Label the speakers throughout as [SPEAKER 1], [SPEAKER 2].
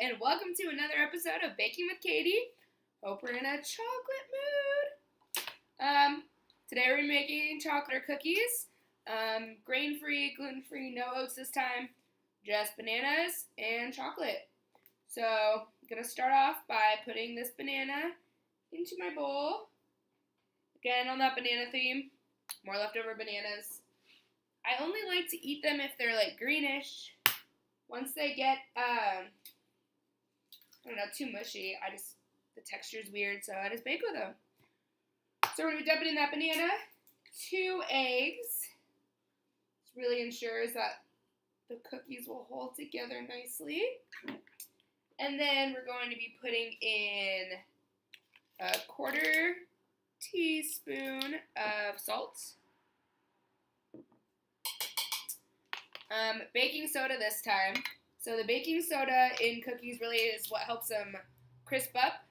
[SPEAKER 1] and welcome to another episode of Baking with Katie. Hope we're in a chocolate mood. Today we're making chocolate cookies. Grain-free, gluten-free, no oats this time, just bananas and chocolate. So I'm going to start off by putting this banana into my bowl. Again, on that banana theme, more leftover bananas. I only like to eat them if they're like greenish. Once they get, I don't know, too mushy, the texture's weird, so I just bake with them. So we're going to be dumping in that banana, 2 eggs. This really ensures that the cookies will hold together nicely. And then we're going to be putting in a 1/4 teaspoon of salt. Baking soda this time. So the baking soda in cookies really is what helps them crisp up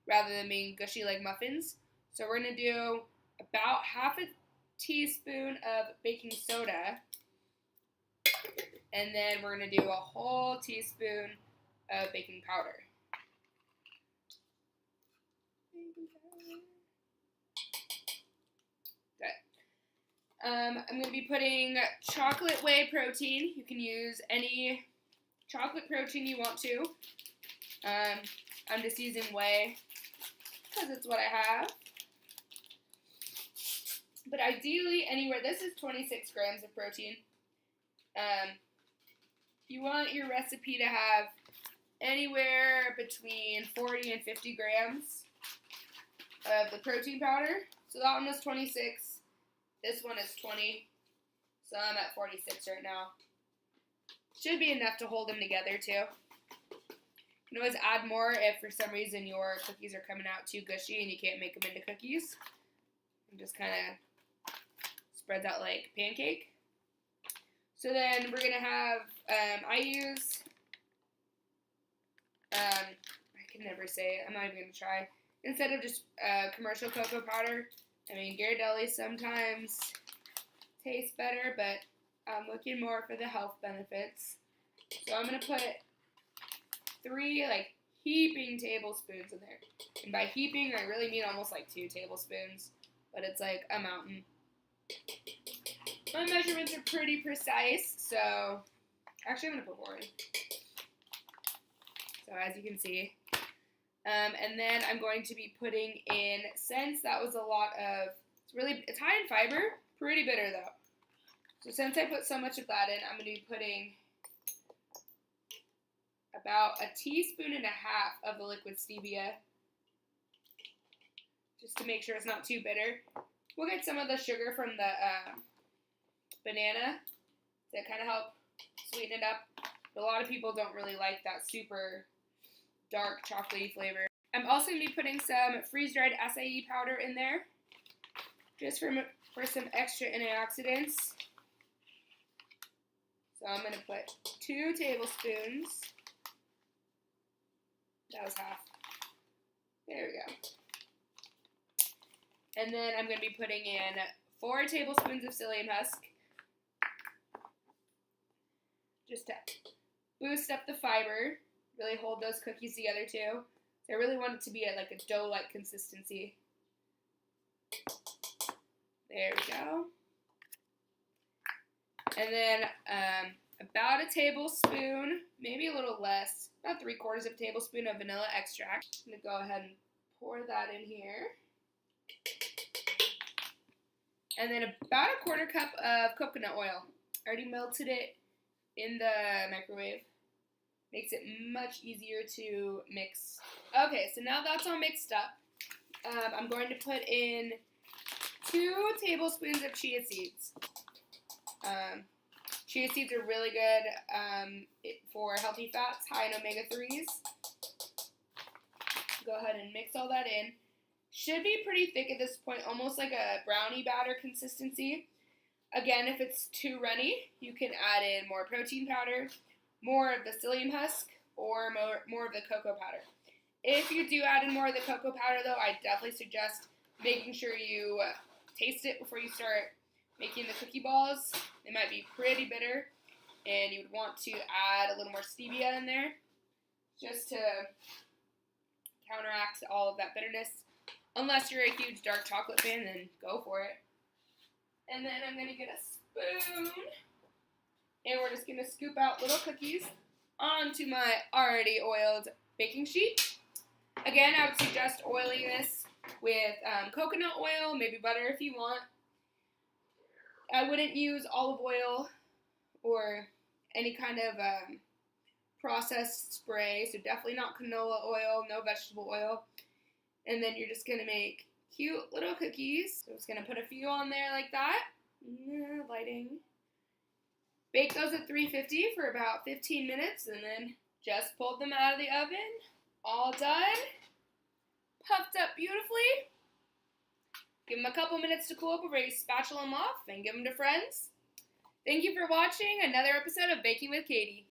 [SPEAKER 1] rather than being gushy like muffins. So we're going to do about 1/2 teaspoon of baking soda. And then we're going to do a whole teaspoon of baking powder. I'm going to be putting chocolate whey protein. You can use any chocolate protein you want to. I'm just using whey because it's what I have. But ideally, anywhere, this is 26 grams of protein. You want your recipe to have anywhere between 40 and 50 grams of the protein powder. So that one was 26. This one is 20, so I'm at 46 right now. Should be enough to hold them together too. You can always add more if for some reason your cookies are coming out too gushy and you can't make them into cookies. And just kind of spreads out like pancake. So then we're going to have, I use, I can never say it, I'm not even going to try. Instead of just commercial cocoa powder, I mean, Ghirardelli sometimes tastes better, but I'm looking more for the health benefits. So I'm going to put 3, heaping tablespoons in there. And by heaping, I really mean almost like 2 tablespoons, but it's like a mountain. My measurements are pretty precise, so actually I'm going to put 4 in. So as you can see. And then I'm going to be putting in, since that was a lot of, it's high in fiber, pretty bitter though. So since I put so much of that in, I'm going to be putting about 1.5 teaspoons of the liquid stevia, just to make sure it's not too bitter. We'll get some of the sugar from the banana to kind of help sweeten it up. But a lot of people don't really like that super dark chocolatey flavor. I'm also going to be putting some freeze-dried acai powder in there, just for some extra antioxidants. So I'm going to put 2 tablespoons. That was half. There we go. And then I'm going to be putting in 4 tablespoons of psyllium husk, just to boost up the fiber. Really hold those cookies together too. So I really want it to be at like a dough-like consistency. There we go. And then about 1 tablespoon, maybe a little less, about 3/4 tablespoon of vanilla extract. I'm going to go ahead and pour that in here. And then about 1/4 cup of coconut oil. I already melted it in the microwave. Makes it much easier to mix. Okay, so now that's all mixed up. I'm going to put in 2 tablespoons of chia seeds. Chia seeds are really good for healthy fats, high in omega-3s. Go ahead and mix all that in. Should be pretty thick at this point, almost like a brownie batter consistency. Again, if it's too runny, you can add in more protein powder, more of the psyllium husk, or more of the cocoa powder. If you do add in more of the cocoa powder, though, I definitely suggest making sure you taste it before you start making the cookie balls. They might be pretty bitter, and you would want to add a little more stevia in there. just to counteract all of that bitterness. Unless you're a huge dark chocolate fan, then go for it. And then I'm going to get a spoon, and we're just going to scoop out little cookies onto my already oiled baking sheet. Again, I would suggest oiling this with coconut oil, maybe butter if you want. I wouldn't use olive oil or any kind of processed spray, so definitely not canola oil, no vegetable oil. And then you're just going to make cute little cookies. So I'm just going to put a few on there like that. Lighting. Bake those at 350 for about 15 minutes, and then just pulled them out of the oven. All done. Puffed up beautifully. Give them a couple minutes to cool up before you spatula them off and give them to friends. Thank you for watching another episode of Baking with Katie.